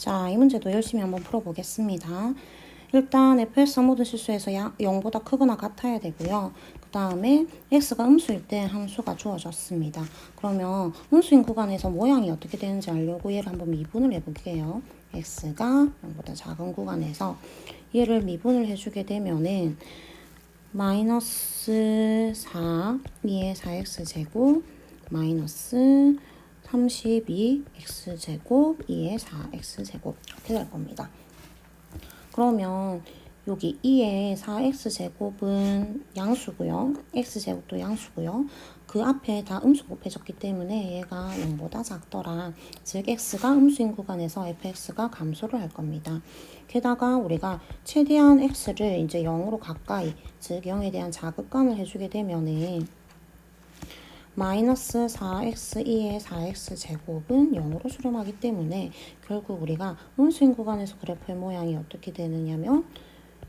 자, 이 문제도 열심히 한번 풀어보겠습니다. 일단 fx가 모든 실수에서 0보다 크거나 같아야 되고요. 그 다음에 x가 음수일 때 함수가 주어졌습니다. 그러면 음수인 구간에서 모양이 어떻게 되는지 알려고 얘를 한번 미분을 해볼게요. x가 0보다 작은 구간에서 얘를 미분을 해주게 되면은 마이너스 4, 2의 4x제곱 마이너스 32x제곱 2의 4x제곱 이렇게 될 겁니다. 그러면 여기 2의 4x제곱은 양수고요. x제곱도 양수고요. 그 앞에 다 음수 곱해졌기 때문에 얘가 0보다 작더라. 즉 x가 음수인 구간에서 fx가 감소를 할 겁니다. 게다가 우리가 최대한 x를 이제 0으로 가까이, 즉 0에 대한 자극감을 해주게 되면은 마이너스 4x2의 4x제곱은 0으로 수렴하기 때문에 결국 우리가 음수인 구간에서 그래프의 모양이 어떻게 되느냐면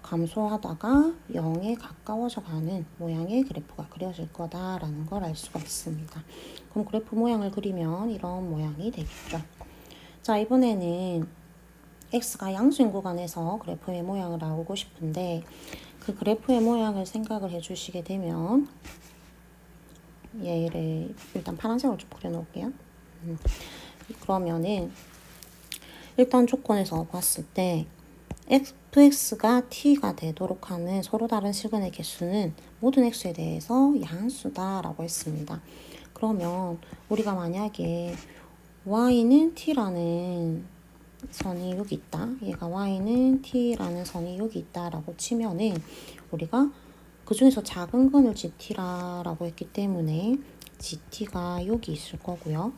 감소하다가 0에 가까워져 가는 모양의 그래프가 그려질 거다라는 걸 알 수가 있습니다. 그럼 그래프 모양을 그리면 이런 모양이 되겠죠. 자, 이번에는 x가 양수인 구간에서 그래프의 모양을 알고 싶은데 그 그래프의 모양을 생각을 해주시게 되면 얘를 일단 파란색으로 좀 그려놓을게요. 그러면은 일단 조건에서 봤을 때 fx가 t가 되도록 하는 서로 다른 시그널 개수는 모든 x에 대해서 양수다라고 했습니다. 그러면 우리가 만약에 y는 t라는 선이 여기 있다. 얘가 y는 t라는 선이 여기 있다라고 치면은 우리가 그 중에서 작은 근을 gt라고 했기 때문에 gt가 여기 있을 거고요.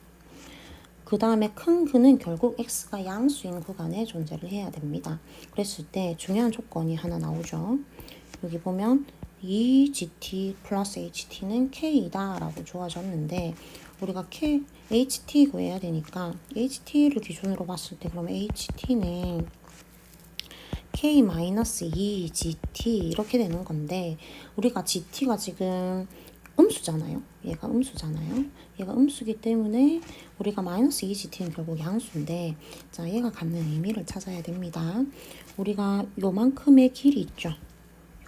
그 다음에 큰 근은 결국 x가 양수인 구간에 존재를 해야 됩니다. 그랬을 때 중요한 조건이 하나 나오죠. 여기 보면 2gt 플러스 ht는 k이다 라고 주어졌는데 우리가 ht 구해야 되니까 ht를 기준으로 봤을 때 그러면 ht는 k-2gt 이렇게 되는 건데 우리가 gt가 지금 음수잖아요. 얘가 음수잖아요. 얘가 음수기 때문에 우리가 마이너스 2gt는 결국 양수인데 자, 얘가 갖는 의미를 찾아야 됩니다. 우리가 요만큼의 길이 있죠.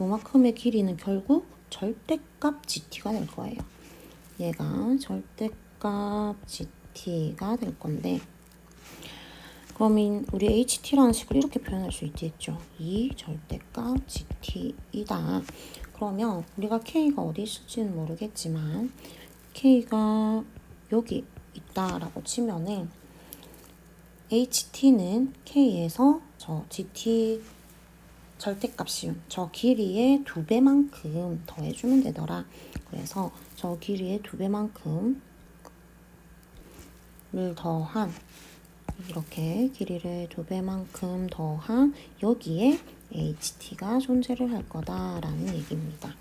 요만큼의 길이는 결국 절대값 gt가 될 거예요. 얘가 절대값 gt가 될 건데 그러면 우리 ht라는 식을 이렇게 표현할 수 있겠죠. 이 절대값 gt이다. 그러면 우리가 k가 어디 있을지는 모르겠지만 k가 여기 있다라고 치면은 ht는 k에서 저 gt 절대값이요. 저 길이의 2배만큼 더해주면 되더라. 그래서 저 길이의 2배만큼을 더한 이렇게 길이를 2배만큼 더한 여기에 ht가 존재를 할 거다라는 얘기입니다.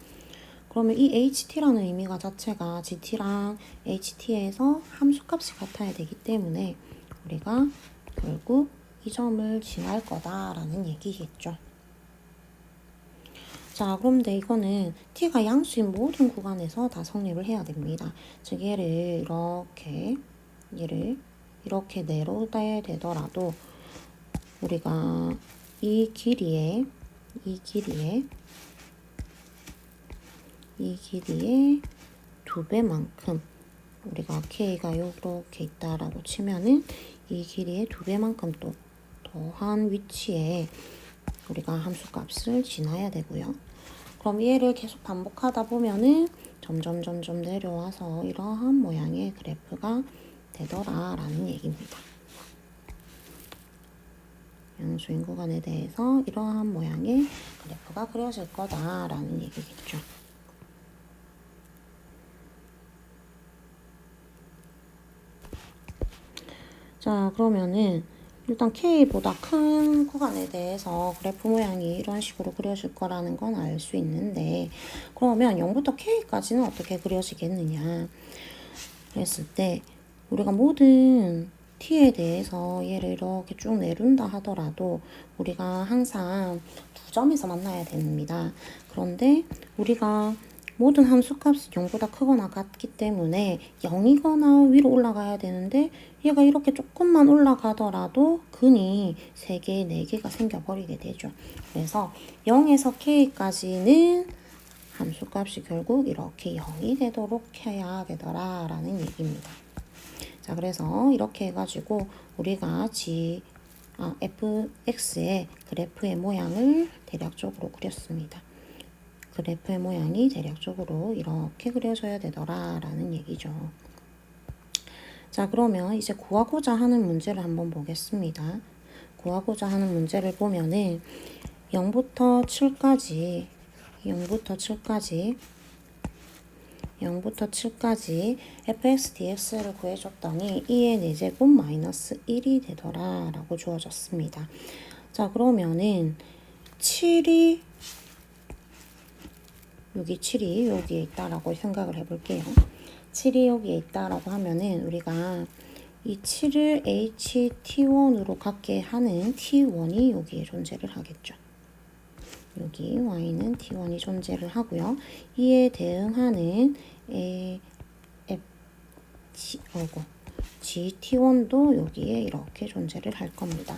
그러면 이 ht라는 의미가 자체가 gt랑 ht에서 함수값이 같아야 되기 때문에 우리가 결국 이 점을 지날 거다라는 얘기겠죠. 자, 그런데 이거는 t가 양수인 모든 구간에서 다 성립을 해야 됩니다. 즉 얘를 이렇게 내려야 되더라도 우리가 이 길이의 2배만큼 우리가 k가 이렇게 있다라고 치면은 이 길이의 2배만큼 또 더한 위치에 우리가 함수값을 지나야 되고요. 그럼 얘를 계속 반복하다 보면은 점점 내려와서 이러한 모양의 그래프가 되더라라는 얘기입니다. 양수인 구간에 대해서 이러한 모양의 그래프가 그려질 거다라는 얘기겠죠. 자, 그러면은 일단 k보다 큰 구간에 대해서 그래프 모양이 이런 식으로 그려질 거라는 건 알 수 있는데 그러면 0부터 k까지는 어떻게 그려지겠느냐 그랬을 때 우리가 모든 t에 대해서 얘를 이렇게 쭉 내린다 하더라도 우리가 항상 두 점에서 만나야 됩니다. 그런데 우리가 모든 함수값이 0보다 크거나 같기 때문에 0이거나 위로 올라가야 되는데 얘가 이렇게 조금만 올라가더라도 근이 3개, 4개가 생겨버리게 되죠. 그래서 0에서 k까지는 함수값이 결국 이렇게 0이 되도록 해야 되더라 라는 얘기입니다. 자, 그래서 이렇게 해가지고 우리가 fx의 그래프의 모양을 대략적으로 그렸습니다. 그래프의 모양이 대략적으로 이렇게 그려져야 되더라 라는 얘기죠. 자, 그러면 이제 구하고자 하는 문제를 한번 보겠습니다. 구하고자 하는 문제를 보면은 0부터 7까지 fx dx를 구해줬더니 2의 4제곱 마이너스 1이 되더라 라고 주어졌습니다. 자, 그러면은 7이 여기에 있다라고 생각을 해볼게요. 7이 여기에 있다라고 하면은 우리가 이 7을 ht1으로 갖게 하는 t1이 여기에 존재를 하겠죠. 여기 y는 t1이 존재를 하고요. 이에 대응하는 gt1도 여기에 이렇게 존재를 할 겁니다.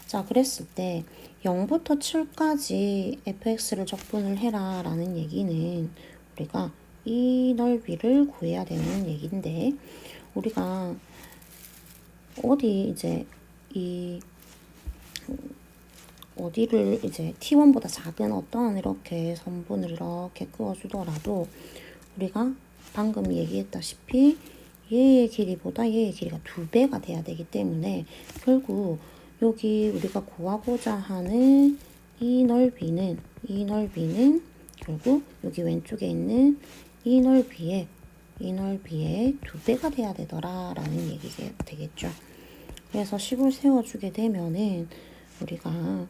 자, 그랬을 때 0부터 7까지 fx를 적분을 해라 라는 얘기는 우리가 이 넓이를 구해야 되는 얘기인데, 우리가 어디를 이제 t1보다 작은 어떠한 이렇게 선분을 이렇게 그어주더라도 우리가 방금 얘기했다시피 얘의 길이보다 얘의 길이가 2배가 돼야 되기 때문에 결국 여기 우리가 구하고자 하는 이 넓이는 결국 여기 왼쪽에 있는 이 넓이의 2배가 돼야 되더라 라는 얘기가 되겠죠. 그래서 식을 세워주게 되면은 우리가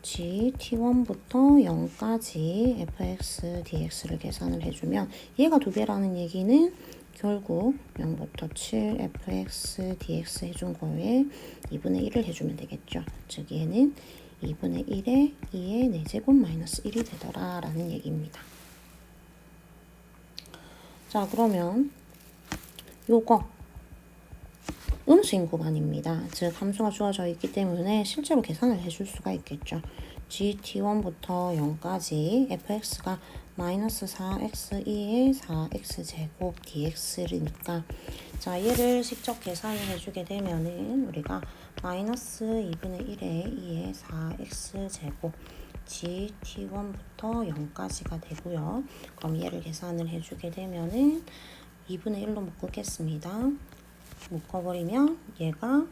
gt1부터 0까지 fx dx를 계산을 해주면 얘가 2배라는 얘기는 결국 0부터 7 fx dx 해준 거에 2분의 1을 해주면 되겠죠. 즉 얘는 2분의 1에 2의 4제곱 마이너스 1이 되더라 라는 얘기입니다. 자, 그러면 요거 음수인 구간입니다. 즉 함수가 주어져 있기 때문에 실제로 계산을 해줄 수가 있겠죠. gt1부터 0까지 fx가 마이너스 4x2의 4x제곱 dx니까 자, 얘를 직접 계산을 해주게 되면은 우리가 마이너스 2분의 1에 2의 4x제곱 gt1부터 0까지가 되고요. 그럼 얘를 계산을 해주게 되면은 2분의 1로 묶겠습니다. 묶어버리면 얘가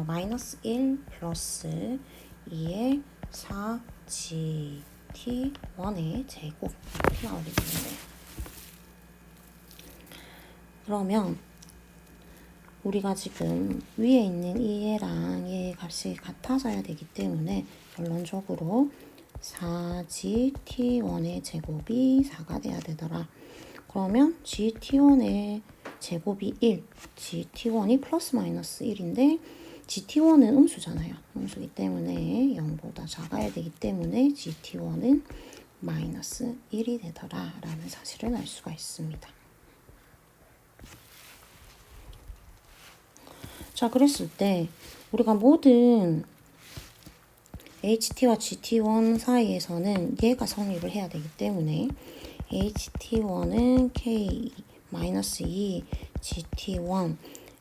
마이너스 1 플러스 2의 4gt1의 제곱 이렇게 나오게 되는데요. 그러면 우리가 지금 위에 있는 이 얘랑 얘의 값이 같아져야 되기 때문에 결론적으로 4gt1의 제곱이 4가 돼야 되더라. 그러면 gt1의 제곱이 1, gt1이 플러스 마이너스 1인데 gt1은 음수잖아요. 음수기 때문에 0보다 작아야 되기 때문에 gt1은 마이너스 1이 되더라 라는 사실을 알 수가 있습니다. 자, 그랬을 때 우리가 모든 ht와 gt1 사이에서는 얘가 성립을 해야 되기 때문에 ht1은 k-2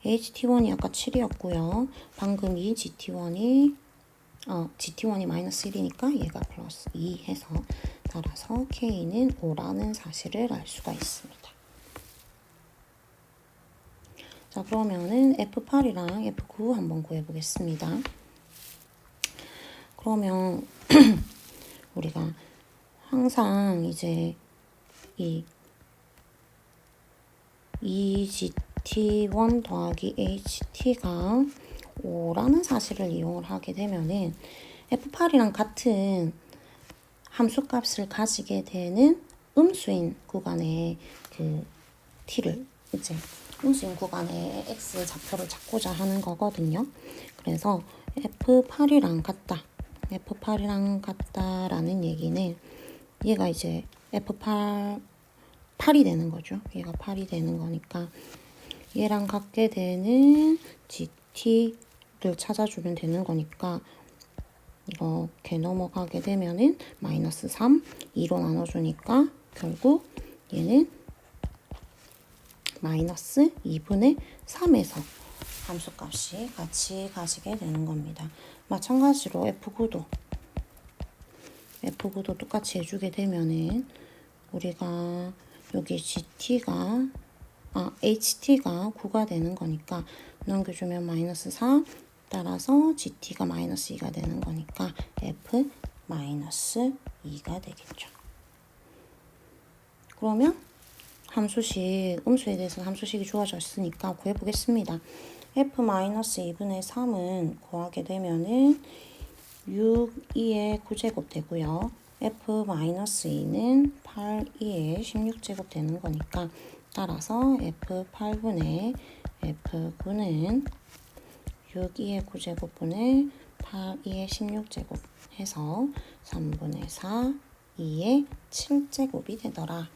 gt1이 아까 7이었고요. 방금 이 gt1이 마이너스 1이니까 얘가 플러스 2 해서 따라서 k는 5라는 사실을 알 수가 있습니다. 자, 그러면은 F8이랑 F9 한번 구해보겠습니다. 그러면 우리가 항상 이제 이 GT1 더하기 HT가 5라는 사실을 이용을 하게 되면은 F8이랑 같은 함수값을 가지게 되는 음수인 구간의 그 T를 이제 음수인 구간의 X 좌표를 찾고자 하는 거거든요. 그래서 F8이랑 같다. F8이랑 같다라는 얘기는 얘가 이제 F8, 8이 되는 거죠. 얘가 8이 되는 거니까 얘랑 같게 되는 GT를 찾아주면 되는 거니까 이렇게 넘어가게 되면은 마이너스 3, 2로 나눠주니까 결국 얘는 마이너스 2분의 3에서 함수값이 같이 가시게 되는 겁니다. 마찬가지로 F9도 똑같이 해주게 되면은 우리가 여기 HT가 9가 되는 거니까 넘겨주면 마이너스 4 따라서 GT가 마이너스 2가 되는 거니까 F 마이너스 2가 되겠죠. 그러면 음수에 대해서 함수식이 주어져 있으니까 구해보겠습니다. F-2분의 3은 구하게 되면은 6, 2의 9제곱 되고요. F-2는 8, 2의 16제곱 되는 거니까 따라서 F8분의 F9는 6, 2의 9제곱분의 8, 2의 16제곱 해서 3분의 4, 2의 7제곱이 되더라.